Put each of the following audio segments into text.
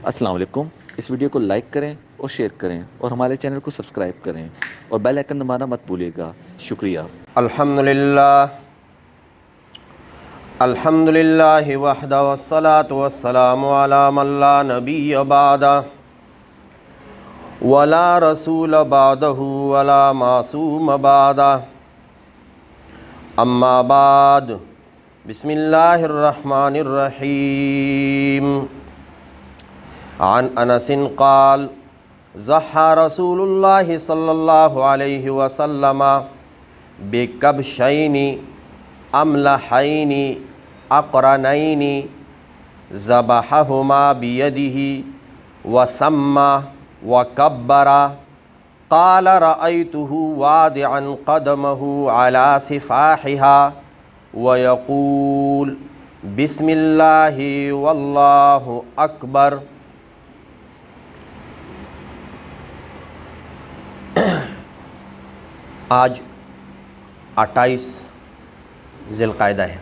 अस्सलाम वालेकुम। इस वीडियो को लाइक करें और शेयर करें और हमारे चैनल को सब्सक्राइब करें और बेल आइकन दबाना मत भूलिएगा। शुक्रिया। अल्हम्दुलिल्लाह वहदा वस्सलातु वस्सलामु अला मन ला नबिय्य बअदा वला रसूल बअदहु वला मासूम बअदा अम्मा बाद बिस्मिल्लाहिर रहमानिर रहीम अन अनसिन क़ाल ज़हा रसूलुल्लाहि सल्लल्लाहु अलैहि वसल्लम बिकबशैनि अमलहैनि अक़रनैनि ज़बहहुमा बियदिही वसम्मा वकब्बरा क़ाल रअयतुहु वादिअन क़दमहु अला सिफ़ाहिहा वयक़ूल बिस्मिल्लाहि वल्लाहु अकबर। आज 28 ज़िलक़ाइदा है,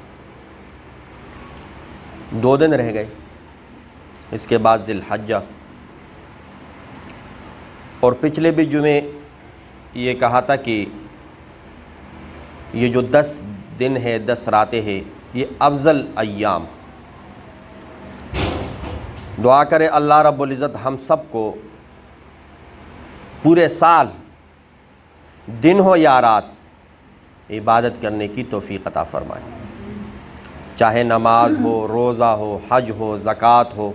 2 दिन रह गए, इसके बाद ज़िलहज्जा। और पिछले भी जुमे ये कहा था कि ये जो 10 दिन है, 10 रातें हैं, ये अफ़ज़ल अय्याम। दुआ करे अल्लाह रब्बुल इज़्ज़त हम सब को पूरे साल दिन हो या रात इबादत करने की तौफ़ीक़ अता फ़रमाए, चाहे नमाज हो, रोज़ा हो, हज हो, ज़कात हो।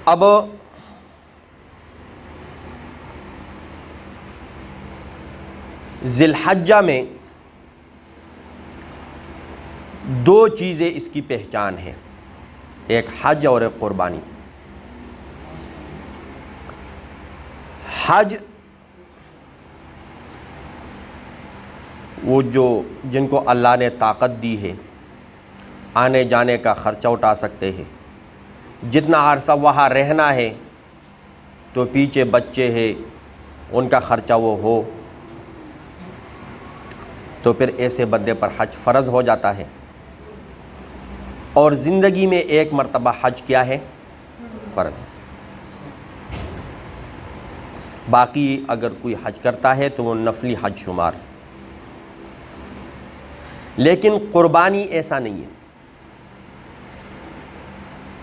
अब ज़िलहज्जा में 2 चीज़ें इसकी पहचान है, एक हज और एक क़ुरबानी। हज वो जो जिनको अल्लाह ने ताकत दी है, आने जाने का ख़र्चा उठा सकते हैं, जितना अरसा वहाँ रहना है, तो पीछे बच्चे हैं उनका ख़र्चा वो हो, तो फिर ऐसे बंदे पर हज फ़र्ज़ हो जाता है। और ज़िंदगी में एक मरतबा हज क्या है? फ़र्ज़। बाकी अगर कोई हज करता है तो वो नफली हज शुमार। लेकिन क़ुरबानी ऐसा नहीं है।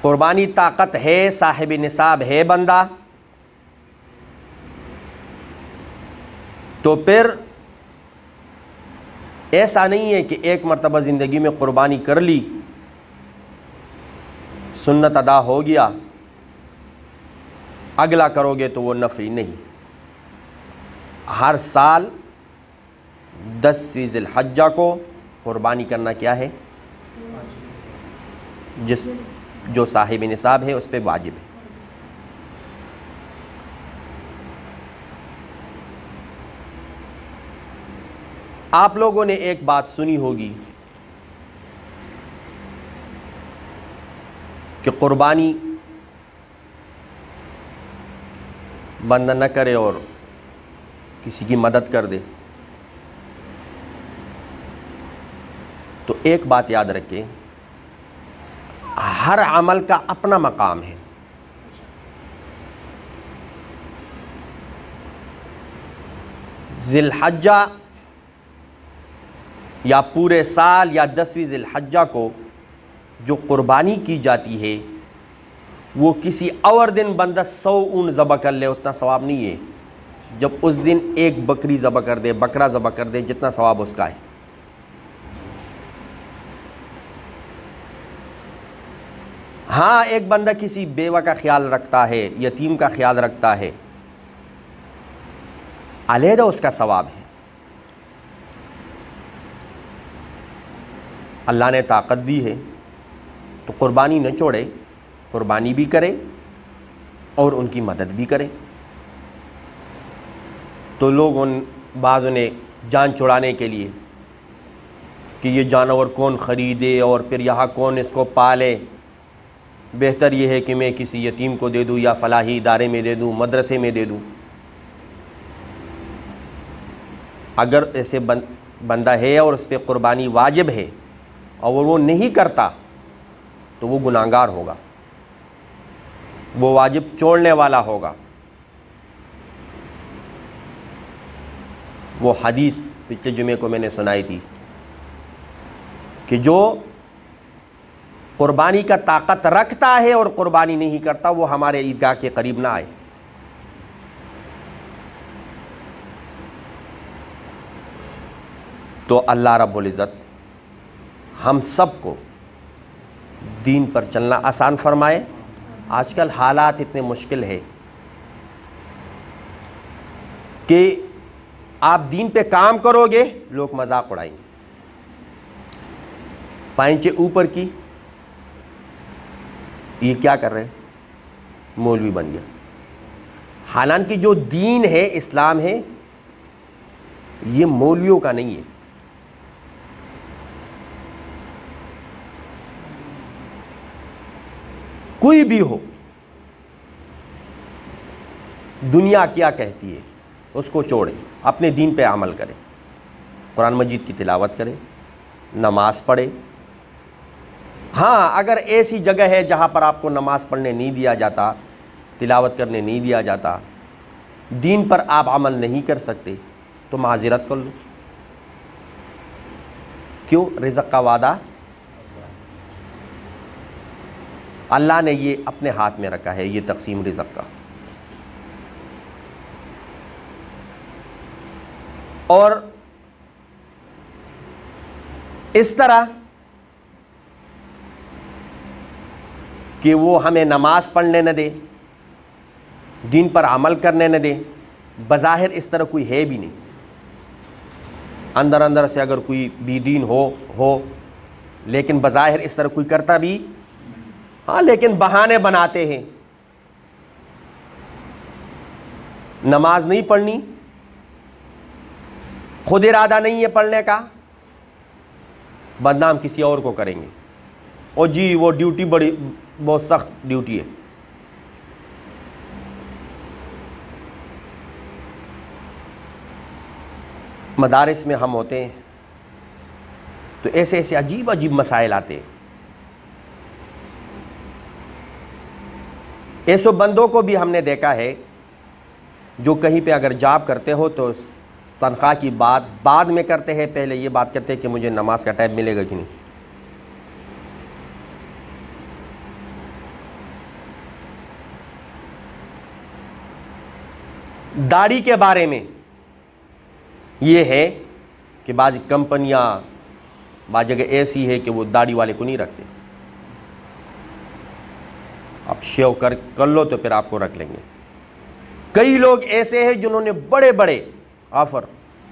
क़ुरबानी ताकत है, साहिब निसाब है बंदा, तो फिर ऐसा नहीं है कि एक मरतबा ज़िंदगी में क़ुरबानी कर ली, सुन्नत अदा हो गया, अगला करोगे तो वो नफली नहीं। हर साल 10वीं ज़िलहज्जा को क़ुरबानी करना क्या है? जो साहिब निसाब है उस पर वाजिब है। आप लोगों ने एक बात सुनी होगी कि क़ुरबानी बंदा न करे और किसी की मदद कर दे। तो एक बात याद रखें, हर अमल का अपना मकाम है। ज़िलहज्जा या पूरे साल या 10वीं ज़िलहज्जा को जो क़ुरबानी की जाती है, वो किसी और दिन बंदा 100 ऊन ज़बह कर ले उतना सवाब नहीं है। जब उस दिन एक बकरी ज़बह कर दे, बकरा ज़बह कर दे, जितना सवाब उसका है। हाँ, एक बंदा किसी बेवा का ख्याल रखता है, यतीम का ख्याल रखता है, अलहदा उसका सवाब है। अल्लाह ने ताकत दी है तो क़ुरबानी न छोड़े, क़ुरबानी भी करे और उनकी मदद भी करे। तो लोग बाज़ उन्हें जान छुड़ाने के लिए कि ये जानवर कौन ख़रीदे और फिर यहाँ कौन इसको पाले, बेहतर ये है कि मैं किसी यतीम को दे दूँ या फ़लाही इदारे में दे दूँ, मदरसे में दे दूँ। अगर ऐसे बंदा है और उस पर क़ुरबानी वाजिब है और वो नहीं करता, तो वो गुनाहगार होगा, वो वाजिब छोड़ने वाला होगा। वो हदीस पिछले जुमे को मैंने सुनाई थी कि जो कुर्बानी का ताकत रखता है और कुर्बानी नहीं करता वो हमारे ईदगाह के करीब ना आए। तो अल्लाह रब्बुल इज़्ज़त हम सबको दीन पर चलना आसान फरमाए। आजकल हालात इतने मुश्किल है कि आप दीन पे काम करोगे लोग मजाक उड़ाएंगे, पांचे ऊपर की ये क्या कर रहे हैं, मौलवी बन गया। हालांकि जो दीन है, इस्लाम है, ये मौलवियों का नहीं है। कोई भी हो, दुनिया क्या कहती है उसको छोड़े, अपने दीन पे अमल करें, कुरान मजीद की तिलावत करें, नमाज पढ़े। हाँ, अगर ऐसी जगह है जहाँ पर आपको नमाज पढ़ने नहीं दिया जाता, तिलावत करने नहीं दिया जाता, दीन पर आप अमल नहीं कर सकते, तो माज़िरत कर लो। क्यों? रिज़्क़ का वादा अल्लाह ने ये अपने हाथ में रखा है, ये तक़सीम रिज़्क़ का। और इस तरह कि वो हमें नमाज पढ़ने न दे, दीन पर अमल करने न दे, बज़ाहिर इस तरह कोई है भी नहीं। अंदर अंदर से अगर कोई बेदीन हो लेकिन बज़ाहिर इस तरह कोई करता भी, हाँ, लेकिन बहाने बनाते हैं। नमाज नहीं पढ़नी, खुद इरादा नहीं है पढ़ने का, बदनाम किसी और को करेंगे। और जी वो ड्यूटी बड़ी बहुत सख्त ड्यूटी है। मदारिस में हम होते हैं तो ऐसे ऐसे अजीब अजीब मसाइल आते हैं। ऐसे बंदों को भी हमने देखा है जो कहीं पे अगर जॉब करते हो तो तनख्वाह की बात बाद में करते हैं, पहले ये बात करते हैं कि मुझे नमाज का टाइम मिलेगा कि नहीं। दाढ़ी के बारे में ये है कि बाज़ कंपनियां, बाज़ जगह ऐसी है कि वो दाढ़ी वाले को नहीं रखते। आप शेव कर लो तो फिर आपको रख लेंगे। कई लोग ऐसे हैं जिन्होंने बड़े बड़े ऑफर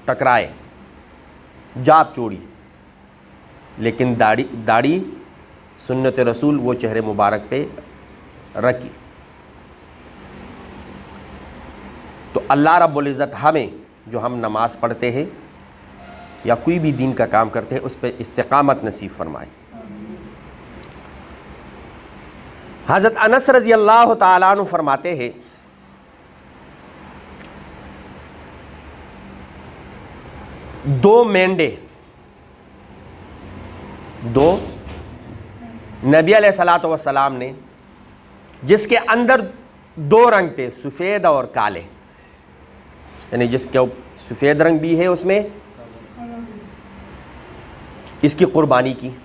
टकराए, जाप चोड़ी, लेकिन दाढ़ी सुन्नत रसूल वो चेहरे मुबारक पे रखी। तो अल्लाह रब्बुल इज़्ज़त हमें, जो हम नमाज पढ़ते हैं या कोई भी दीन का काम करते हैं, उस पर इस्तिकामत नसीब फरमाए। हज़रत अनस रज़ी अल्लाह ताला अन्हु फरमाते हैं, दो मेंढे, दो नबी अलैहिस्सलातु वस्सलाम ने, जिसके अंदर दो रंग थे, सफ़ेद और काले, यानी जिसके सफ़ेद रंग भी है उसमें, इसकी कुर्बानी की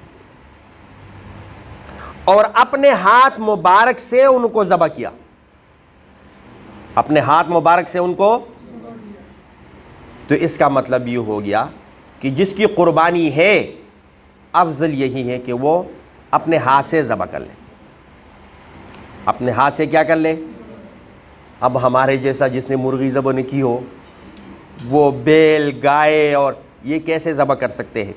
और अपने हाथ मुबारक से उनको ज़बह किया, अपने हाथ मुबारक से उनको। तो इसका मतलब ये हो गया कि जिसकी कुर्बानी है, अफजल यही है कि वो अपने हाथ से ज़बह कर ले, अपने हाथ से क्या कर ले। अब हमारे जैसा जिसने मुर्गी ज़बह नहीं की हो, वो बैल, गाय और ये कैसे ज़बह कर सकते हैं।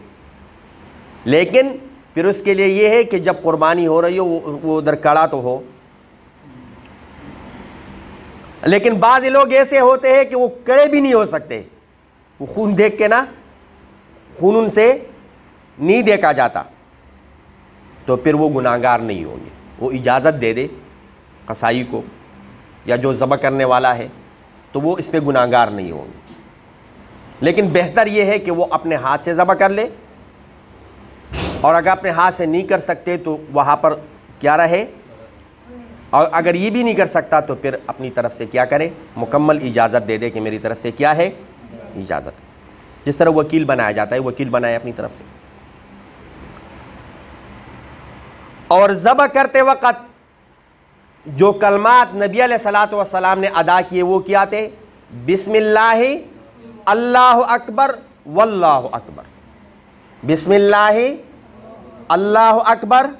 लेकिन फिर उसके लिए ये है कि जब कुर्बानी हो रही हो वो उधर कड़ा तो हो। लेकिन बाज़ लोग ऐसे होते हैं कि वो कड़े भी नहीं हो सकते, वो खून देख के ना, खून उनसे नहीं देखा जाता, तो फिर वो गुनाहगार नहीं होंगे। वो इजाज़त दे दे कसाई को या जो ज़बह करने वाला है, तो वो इस पर गुनाहगार नहीं होंगे। लेकिन बेहतर ये है कि वो अपने हाथ से ज़बह कर ले, और अगर अपने हाथ से नहीं कर सकते तो वहाँ पर क्या रहे, और अगर ये भी नहीं कर सकता तो फिर अपनी तरफ से क्या करे, मुकम्मल इजाज़त दे दे कि मेरी तरफ से क्या है, इजाज़त है। जिस तरह वकील बनाया जाता है, वकील बनाए अपनी तरफ से। और ज़बह करते वक़्त जो कलमात नबी अलैहिस्सलातु वस्सलाम ने अदा किए वो क्या थे, बिस्मिल्लाहि अल्लाहु अकबर वल्लाहु अकबर, बिस्मिल्लाहि अल्लाहु अकबर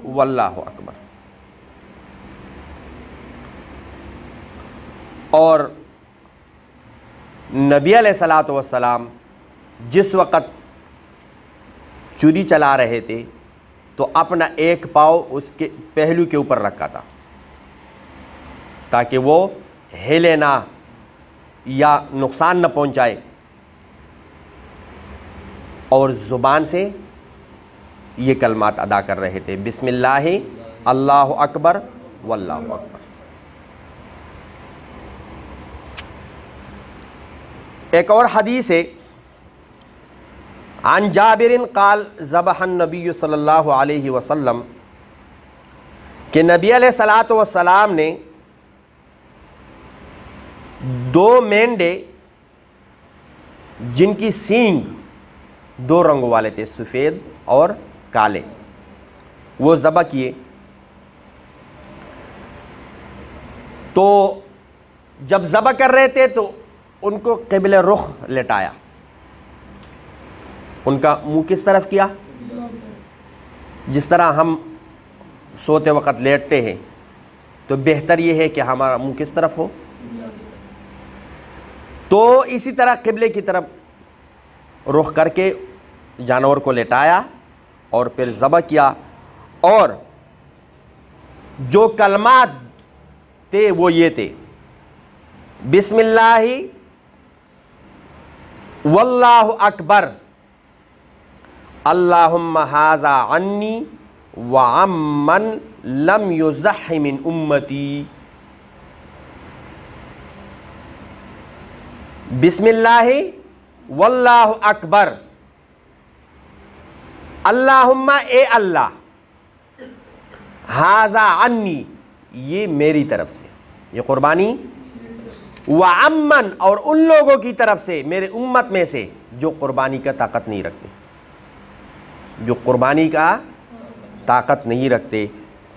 वल्लाहु अकबर। और नबी अलैहिस्सलातु वस्सलाम जिस वक़्त चुरी चला रहे थे तो अपना एक पाँव उसके पहलू के ऊपर रखा था ताकि वो हिले ना या नुकसान न पहुंचाए, और ज़ुबान से ये कलमात अदा कर रहे थे, बिस्मिल्लाहि अल्लाहु अकबर वल्लाहु अकबर। एक और हदीस है, अन जाबिरिन क़ाल ज़बहन नबी सल्लल्लाहु अलैहि वसल्लम, कि नबी अलैहिस्सलातु वस्सलाम ने 2 मेंढे जिनकी सींग 2 रंगों वाले थे, सफ़ेद और काले, वो ज़बह किए। तो जब ज़बह कर रहे थे तो उनको क़िबले रुख लेटाया। उनका मुंह किस तरफ किया, जिस तरह हम सोते वक़्त लेटते हैं तो बेहतर ये है कि हमारा मुंह किस तरफ हो, तो इसी तरह क़िबले की तरफ रुख करके जानवर को लेटाया और फिर ज़बह किया। और जो कलमात थे वो ये थे, बिस्मिल्लाहि वल्लाहु अकबर, अल्लाहुम्मा हाज़ा अन्नी व अम्मन लम युज़ह्हि मिन उम्मती, बिस्मिल्लाहि वल्लाहु अकबर, अल्लाहुम्मा ए अल्लाह, हाज़ा अन्नी ये मेरी तरफ से, ये कुर्बानी, व अम्मन और उन लोगों की तरफ से मेरे उम्मत में से जो कुर्बानी का ताकत नहीं रखते, जो कुर्बानी का ताकत नहीं रखते,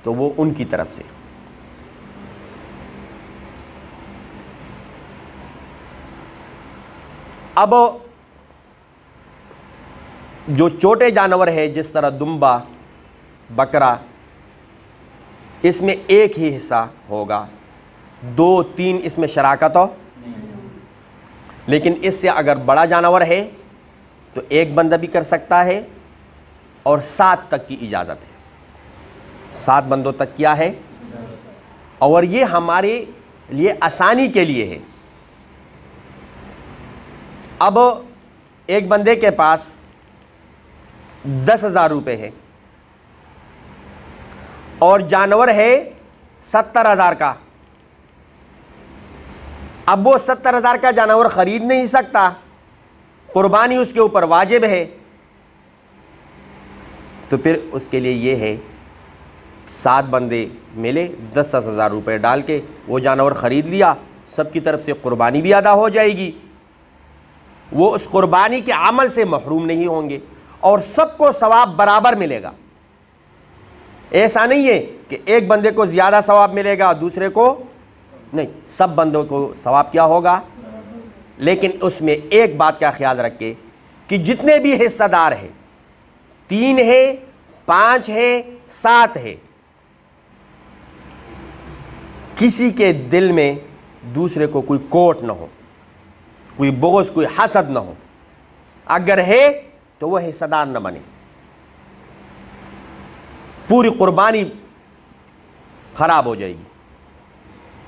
तो वो उनकी तरफ से। अब जो छोटे जानवर है जिस तरह दुम्बा, बकरा, इसमें एक ही हिस्सा होगा, 2-3 इसमें शराकत हो। लेकिन इससे अगर बड़ा जानवर है तो एक बंदा भी कर सकता है और 7 तक की इजाज़त है, 7 बंदों तक क्या है, और ये हमारे लिए आसानी के लिए है। अब एक बंदे के पास 10,000 रुपये है और जानवर है 70,000 का। अब वो 70,000 का जानवर ख़रीद नहीं सकता, कुर्बानी उसके ऊपर वाजिब है, तो फिर उसके लिए ये है 7 बंदे मिले, 10,000 रुपये डाल के वो जानवर ख़रीद लिया, सबकी तरफ से कुर्बानी भी अदा हो जाएगी, वो उस कुर्बानी के अमल से महरूम नहीं होंगे और सबको सवाब बराबर मिलेगा। ऐसा नहीं है कि एक बंदे को ज़्यादा सवाब मिलेगा दूसरे को नहीं, सब बंदों को सवाब क्या होगा। लेकिन उसमें एक बात का ख्याल रखें कि जितने भी हिस्सेदार हैं, 3 है, 5 है, 7 है, किसी के दिल में दूसरे को कोई कोट न हो, कोई बोझ, कोई हसद न हो। अगर है तो वह हिस्सेदार न बने, पूरी कुर्बानी खराब हो जाएगी।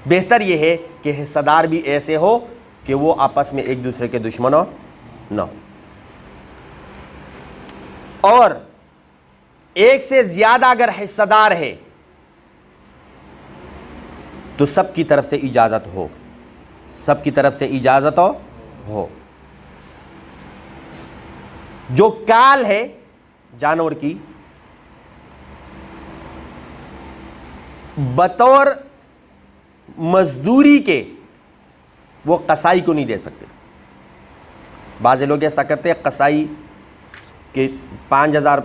बेहतर यह है कि हिस्सेदार भी ऐसे हो कि वो आपस में एक दूसरे के दुश्मनों न हो, और एक से ज्यादा अगर हिस्सेदार है तो सबकी तरफ से इजाजत हो, सबकी तरफ से इजाजत हो। जो काल है जानवर की, बतौर मजदूरी के वो कसाई को नहीं दे सकते। बाज़ लोग ऐसा करते हैं, कसाई के 5,000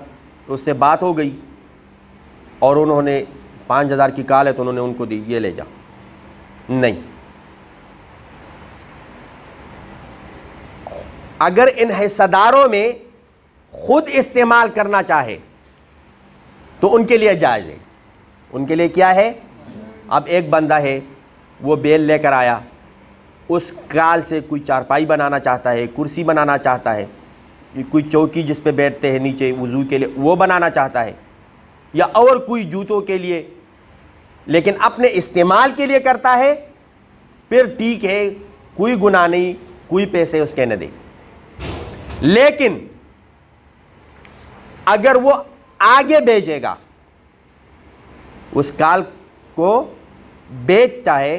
उससे बात हो गई और उन्होंने 5,000 की काल है तो उन्होंने उनको दी, ये ले जा। नहीं, अगर इन हिस्सेदारों में खुद इस्तेमाल करना चाहे तो उनके लिए जायज़ है। उनके लिए क्या है? अब एक बंदा है, वो बेल लेकर आया, उस काल से कोई चारपाई बनाना चाहता है, कुर्सी बनाना चाहता है, कोई चौकी जिस पे बैठते हैं नीचे वज़ू के लिए वो बनाना चाहता है, या और कोई जूतों के लिए, लेकिन अपने इस्तेमाल के लिए करता है, फिर ठीक है, कोई गुनाह नहीं, कोई पैसे उसके न दे। लेकिन अगर वो आगे भेजेगा, उस काल को बेचता है,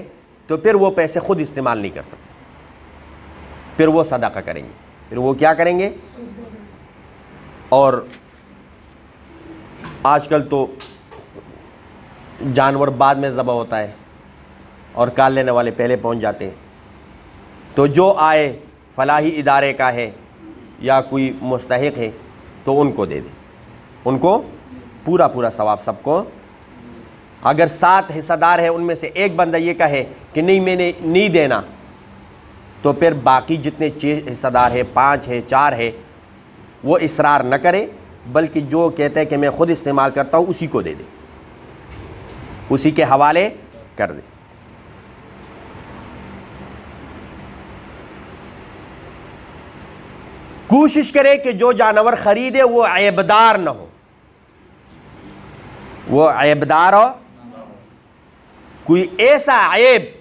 तो फिर वो पैसे खुद इस्तेमाल नहीं कर सकते, फिर वो सदाका करेंगे। फिर वो क्या करेंगे? और आजकल तो जानवर बाद में ज़बह होता है और काल लेने वाले पहले पहुंच जाते हैं। तो जो आए फलाही इदारे का है या कोई मुस्तहिक है तो उनको दे दे, उनको पूरा पूरा सवाब सबको। अगर 7 हिस्सेदार है, उनमें से एक बंदा ये कहे कि नहीं मैंने नहीं देना, तो फिर बाकी जितने 6 हिस्सेदार है, 5 है, 4 है, वो इसरार न करे, बल्कि जो कहते हैं कि मैं ख़ुद इस्तेमाल करता हूँ उसी को दे दे, उसी के हवाले कर दे। कोशिश करे कि जो जानवर ख़रीदे वो ऐबदार न हो, वो ऐबदार हो, कोई ऐसा ऐब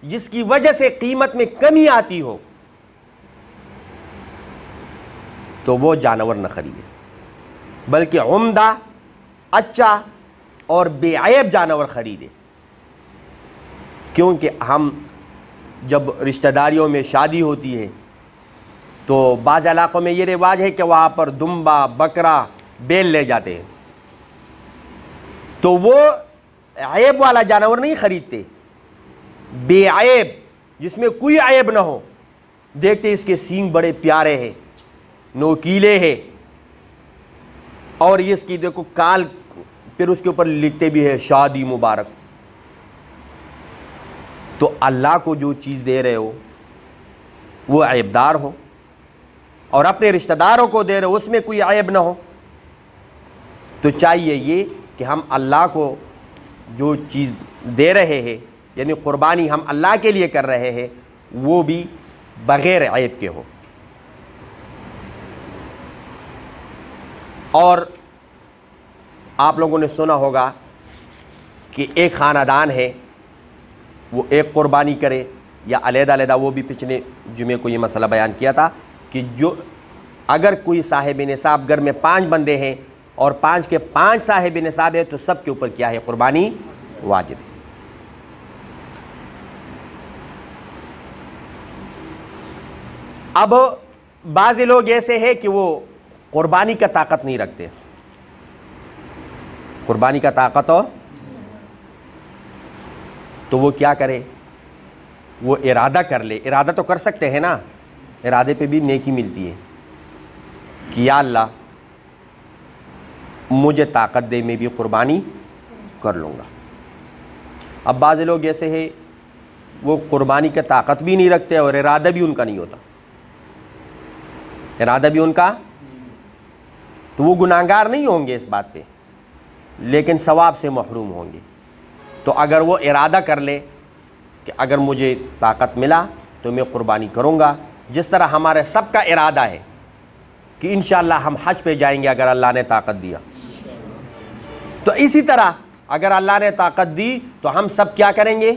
जिसकी वजह से कीमत में कमी आती हो, तो वो जानवर न खरीदे, बल्कि उम्दा, अच्छा और बेऐब जानवर खरीदे। क्योंकि हम जब रिश्तेदारियों में शादी होती है तो बाज़ इलाक़ों में ये रिवाज है कि वहाँ पर दुम्बा, बकरा, बैल ले जाते हैं, तो वो ऐब वाला जानवर नहीं खरीदते, बेऐब जिसमें कोई ऐब ना हो। देखते इसके सींग बड़े प्यारे हैं, नोकीले हैं, और इसकी देखो काल, फिर उसके ऊपर लिखते भी है शादी मुबारक। तो अल्लाह को जो चीज़ दे रहे हो वो ऐबदार हो, और अपने रिश्तेदारों को दे रहे हो उसमें कोई ऐब ना हो। तो चाहिए ये कि हम अल्लाह को जो चीज़ दे रहे हैं, यानी क़ुरबानी हम अल्लाह के लिए कर रहे हैं, वो भी बग़ैर ऐब के हो। और आप लोगों ने सुना होगा कि एक ख़ानदान है, वो एक क़ुरबानी करे या अलग-अलग, वो भी पिछले जुमे को ये मसला बयान किया था कि जो अगर कोई साहिब निसाब घर में 5 बंदे हैं और 5 के 5 साहिब निसाब है, तो सब के ऊपर क्या है? क़ुरबानी वाजिब है। अब बाज़ लोग ऐसे हैं कि वो क़ुरबानी का ताकत नहीं रखते, क़ुरबानी का ताकत हो तो वो क्या करे? वो इरादा कर ले। इरादा तो कर सकते हैं ना, इरादे पे भी नेकी मिलती है कि या अल्लाह मुझे ताकत दे, मैं भी क़ुरबानी कर लूँगा। अब बाज़ लोग ऐसे हैं वो क़ुरबानी की ताकत भी नहीं रखते और इरादा भी उनका नहीं होता, इरादा भी उनका, तो वो गुनाहगार नहीं होंगे इस बात पे, लेकिन सवाब से महरूम होंगे। तो अगर वो इरादा कर ले कि अगर मुझे ताकत मिला तो मैं क़ुरबानी करूँगा, जिस तरह हमारे सब का इरादा है कि इंशाअल्लाह हम हज पे जाएंगे अगर अल्लाह ने ताकत दिया, तो इसी तरह अगर अल्लाह ने ताकत दी तो हम सब क्या करेंगे?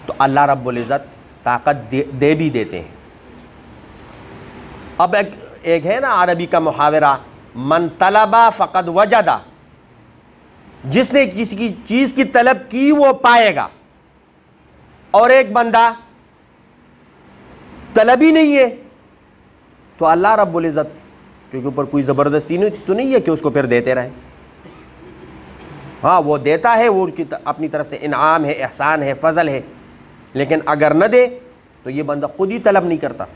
तो अल्लाह रब्बुल इज़्ज़त ताकत दे भी देते हैं। अब एक है ना अरबी का मुहावरा, मन तलबा फ़क़द वजदा, जिसने किसी चीज़ की तलब की वो पाएगा, और एक बंदा तलब ही नहीं है तो अल्लाह रब्बुल इज़्ज़त के ऊपर कोई ज़बरदस्ती नहीं तो नहीं है कि उसको फिर देते रहें। हाँ वो देता है, वो उसकी अपनी तरफ से इनाम है, एहसान है, फ़ज़ल है, लेकिन अगर न दे तो ये बंदा खुद ही तलब नहीं करता।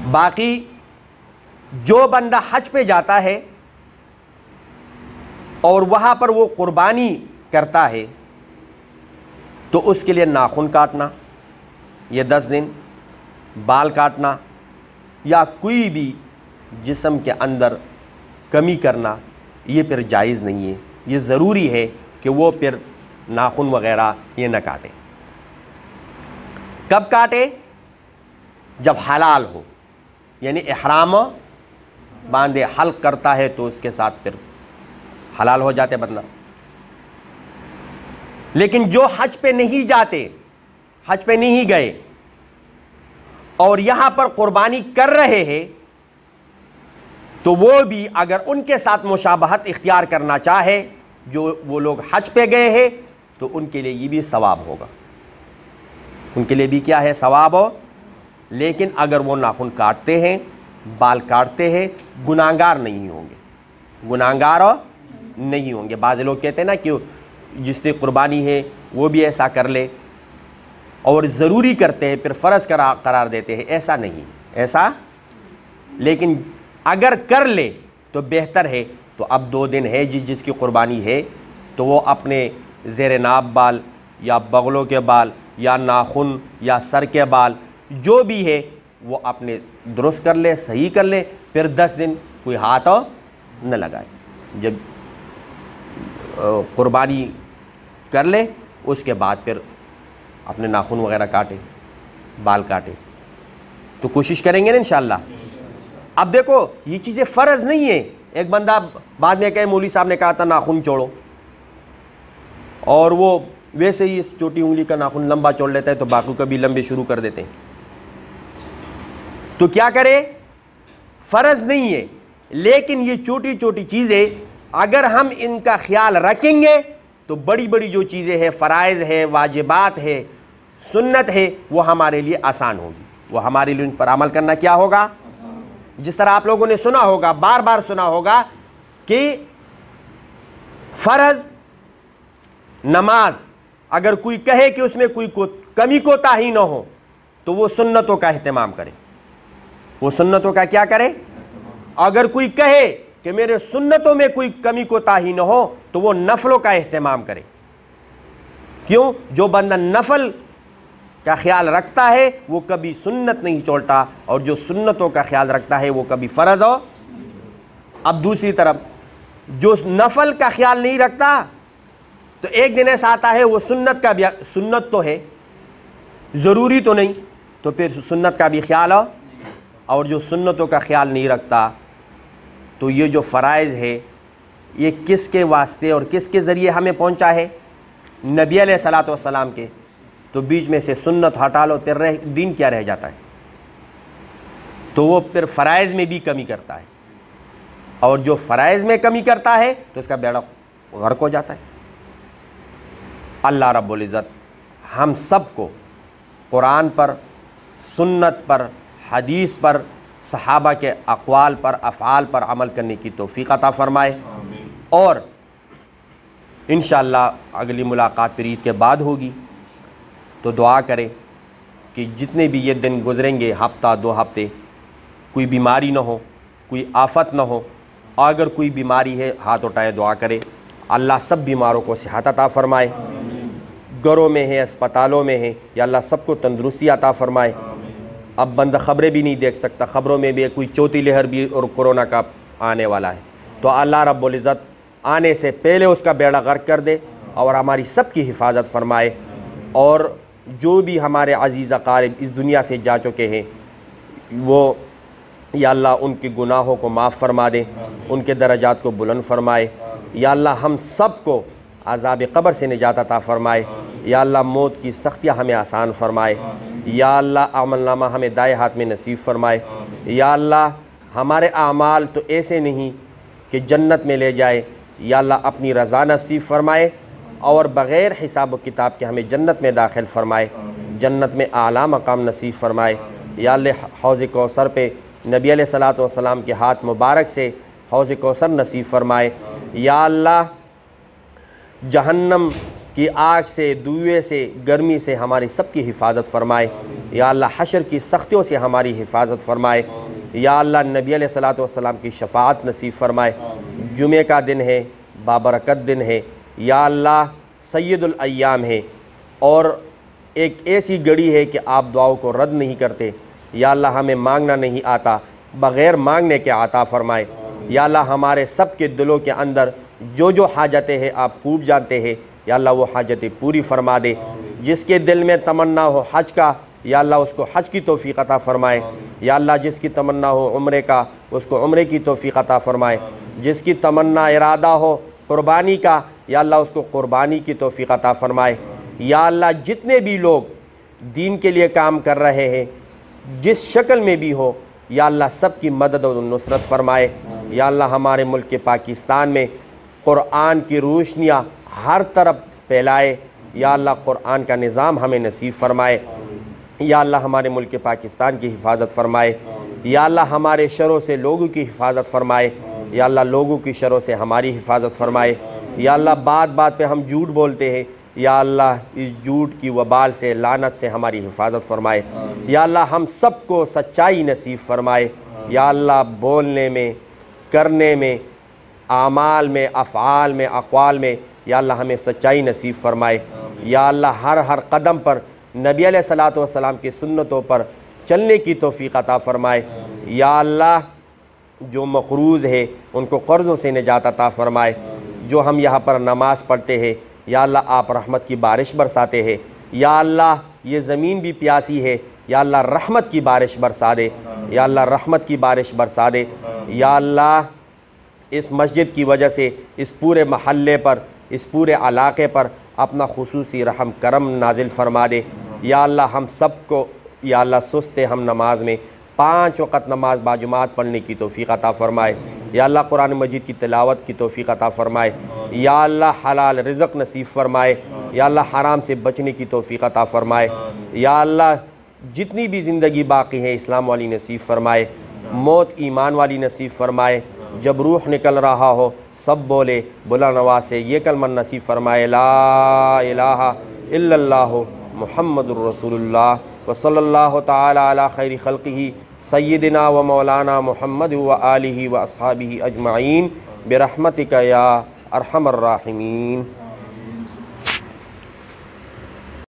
बाकी जो बंदा हज पे जाता है और वहाँ पर वो कुर्बानी करता है तो उसके लिए नाखून काटना ये 10 दिन, बाल काटना या कोई भी जिस्म के अंदर कमी करना ये फिर जायज़ नहीं है। ये ज़रूरी है कि वो फिर नाखून वग़ैरह ये न काटे। कब काटे? जब हलाल हो, यानी इहराम बांधे हल्क करता है तो उसके साथ फिर हलाल हो जाते बंदा। लेकिन जो हज पे नहीं जाते, हज पे नहीं गए और यहां पर कुर्बानी कर रहे हैं तो वो भी अगर उनके साथ मुशाबहत इख्तियार करना चाहे, जो वो लोग हज पे गए हैं, तो उनके लिए ये भी सवाब होगा, उनके लिए भी क्या है? सवाब हो। लेकिन अगर वो नाखून काटते हैं, बाल काटते हैं, गुनाहगार नहीं होंगे, गुनाहगार नहीं होंगे। बाज़ लोग कहते हैं ना कि जिसने कुर्बानी है वो भी ऐसा कर ले और ज़रूरी करते हैं, फिर फ़र्ज़ करार देते हैं। ऐसा नहीं, ऐसा। लेकिन अगर कर ले तो बेहतर है। तो अब 2 दिन है जिसकी कुर्बानी है तो वो अपने ज़ेर नाब बाल या बगलों के बाल या नाखून या सर के बाल जो भी है वो अपने दुरुस्त कर ले, सही कर ले। फिर 10 दिन कोई हाथ न लगाए। जब कुर्बानी कर ले उसके बाद फिर अपने नाखून वग़ैरह काटे, बाल काटे। तो कोशिश करेंगे ना इंशाअल्लाह। अब देखो ये चीज़ें फ़र्ज़ नहीं है। एक बंदा बाद में कहे मौलवी साहब ने कहा था नाखून छोड़ो, और वो वैसे ही इस छोटी उंगली का नाखून लंबा छोड़ लेता है तो बाकी का भी लंबे शुरू कर देते हैं। तो क्या करे? फ़र्ज़ नहीं है, लेकिन ये छोटी छोटी चीज़ें अगर हम इनका ख्याल रखेंगे तो बड़ी बड़ी जो चीज़ें हैं, फ़राइज़ है, वाजिबात है, सुन्नत है, वो हमारे लिए आसान होगी। वो हमारे लिए उन पर अमल करना क्या होगा? जिस तरह आप लोगों ने सुना होगा, बार बार सुना होगा कि फ़र्ज़ नमाज अगर कोई कहे कि उसमें कोई कमी कोताही न हो तो वो सुन्नतों का एहतमाम करे। वो सुन्नतों का क्या करे? अगर कोई कहे कि मेरे सुन्नतों में कोई कमी कोताही न हो तो वो नफलों का एहतमाम करे। क्यों? जो बंदा नफल का ख्याल रखता है वो कभी सुन्नत नहीं छोड़ता, और जो सुन्नतों का ख्याल रखता है वो कभी फ़र्ज़ हो। अब दूसरी तरफ जो नफल का ख्याल नहीं रखता तो एक दिन ऐसा आता है वो सुन्नत का भी, सुन्नत तो है, ज़रूरी तो नहीं, तो फिर सुन्नत का भी ख्याल हो। और जो सुन्नतों का ख्याल नहीं रखता तो ये जो फ़राइज़ है ये किसके वास्ते और किसके ज़रिए हमें पहुंचा है? नबी अलैहिस्सलातु वस्सलाम के। तो बीच में से सुन्नत हटा लो फिर दीन क्या रह जाता है? तो वो फिर फ़राइज़ में भी कमी करता है, और जो फ़राइज़ में कमी करता है तो उसका बेड़ा गर्क हो जाता है। अल्लाह रब्बुल इज़्ज़त हम सब को कुरान पर, सुन्नत पर, हदीस पर, सहाबा के अक़वाल पर, अफ़आल पर अमल करने की तौफ़ीक़ अता फ़रमाए। और इंशाअल्लाह अगली मुलाकात फिर ईद के बाद होगी। तो दुआ करें कि जितने भी ये दिन गुज़रेंगे, हफ़्ता 2 हफ़्ते, कोई बीमारी ना हो, कोई आफत ना हो। अगर कोई बीमारी है हाथ उठाए, दुआ करें अल्लाह सब बीमारों को सेहत अता फ़रमाए। घरों में है, अस्पतालों में है, या अल्लाह सबको तंदुरुस्ती अता फ़रमाए। अब बंदा ख़बरें भी नहीं देख सकता, ख़बरों में भी कोई चौथी लहर भी और कोरोना का आने वाला है। तो अल्लाह रब्बुल इज़्ज़त आने से पहले उसका बेड़ा गर्क कर दे और हमारी सब की हिफाजत फ़रमाए। और जो भी हमारे अज़ीज़ अक़ारिब इस दुनिया से जा चुके हैं वो या अल्लाह उनके गुनाहों को माफ़ फ़रमा दे, उनके दर्जात को बुलंद फ़रमाए। या अल्लाह हम सब को अज़ाब क़ब्र से निजात अता फ़रमाए। या अल्लाह मौत की सख्तियाँ हमें आसान फ़रमाए। या अल्लाह अमलनामा हमें दाएँ हाथ में नसीब फ़रमाए। या अल्लाह हमारे आमाल तो ऐसे नहीं कि जन्नत में ले जाए, या अल्लाह अपनी रज़ा नसीब फ़रमाए और बग़ैर हिसाब व किताब के हमें जन्नत में दाखिल फ़रमाए, जन्नत में आला मकाम नसीब फ़रमाए। या अल्लाह हौज़ कौसर पे नबी अलैहिस्सलातु वस्सलाम के हाथ मुबारक से हौज़ कौसर नसीब फरमाए। या अल्लाह जहन्नम की आग से, धुएँ से, गर्मी से हमारी सबकी हिफाजत फरमाए। या अल्लाह हशर की सख्तियों से हमारी हिफाजत फरमाए। या अल्लाह नबी अलैहिस्सलातु वस्सलाम की शफ़ाअत नसीब फरमाए। जुमे का दिन है, बाबरकत दिन है। या अल्लाह सय्यदुल अय्याम है और एक ऐसी घड़ी है कि आप दुआओं को रद्द नहीं करते। या अल्लाह हमें मांगना नहीं आता, बग़ैर मांगने के अता फ़रमाए। या अल्लाह हमारे सब के दिलों के अंदर जो जो हाजतें हैं आप खूब जानते हैं। या अल्लाह वो हाजतें पूरी फ़रमा दे। जिसके दिल में तमन्ना हो हज का, या अल्लाह उसको हज की तौफ़ीक़ अता फ़रमाए। या अल्लाह जिसकी तमन्ना हो उम्रे का, उसको उम्रे की तौफ़ीक़ अता फ़रमाए। जिसकी तमन्ना इरादा हो क़ुरबानी का, या अल्लाह उसको क़ुरबानी की तौफ़ीक़ अता फ़रमाए। या अल्लाह जितने भी लोग दीन के लिए काम कर रहे हैं, जिस शक्ल में भी हो, या अल्लाह सब की मदद और नुसरत फ़रमाए। या अल्लाह हमारे मुल्क के पाकिस्तान में क़ुरआन की रोशनियाँ हर तरफ फैलाए। या अल्लाह क़ुरआन का निज़ाम हमें नसीब फ़रमाए। या अल्लाह हमारे मुल्क के पाकिस्तान की हिफाजत फ़रमाए। या अल्लाह हमारे शरों से लोगों की हिफाजत फ़रमाए। या अल्लाह लोगों की शरों से हमारी हिफाजत फ़रमाए। या अल्लाह बात बात पे हम झूठ बोलते हैं, या अल्लाह इस झूठ की वबाल से, लानत से हमारी हिफाजत फ़रमाए। या अल्लाह हम सब को सच्चाई नसीब फ़रमाए। या अल्लाह बोलने में, करने में, आमाल में, अफ़आल में, अक़वाल में, या अल्लाह हमें सच्चाई नसीब फ़रमाए। या अल्लाह हर कदम पर नबी अलैहिस्सलातु वस्सलाम की सुन्नतों पर चलने की तौफ़ीक़ अता फ़रमाए। या अल्लाह जो मक़रूज़ है उनको क़र्ज़ों से निजात अता फ़रमाए। जो हम यहाँ पर नमाज़ पढ़ते हैं, या अल्लाह आप रहमत की बारिश बरसाते हैं। या अल्लाह ये ज़मीन भी प्यासी है, या अल्लाह रहमत की बारिश बरसा दे। या अल्लाह रहमत की बारिश बरसा दे। या अल्लाह इस मस्जिद की वजह से इस पूरे महल्ले पर, इस पूरे इलाक़े पर अपना खुसूसी रहम करम नाजिल फ़रमा दे। या अल्लाह हम सब को, या अल्लाह सुस्त हम नमाज में 5 वक़्त नमाज बाजुमात पढ़ने की तौफ़ीक़ अता फ़रमाए। या अल्लाह कुरान मजीद की तिलावत की तौफ़ीक़ अता फ़रमाए। या अल्लाह हलाल रिज़्क़ नसीब फ़रमाए। या अल्लाह हराम से बचने की तौफ़ीक़ अता फ़रमाए। या अल्लाह जितनी भी ज़िंदगी बाकी है इस्लाम वाली नसीब फ़रमाए, मौत ईमान वाली नसीब फ़रमाए। जब रूह निकल रहा हो सब बोले बुला नवा से ये कलमा नसीब फ़रमाए, ला इलाहा इल्लल्लाहु मुहम्मदुर रसूलुल्लाह व सल्लल्लाहु तआला अला खैरि खल्क़िही सय्यिदिना व मौलाना मुहम्मद व आलिहि व अस्हाबिही अजमाइन बिरहमतिका या अरहमर राहिमीन।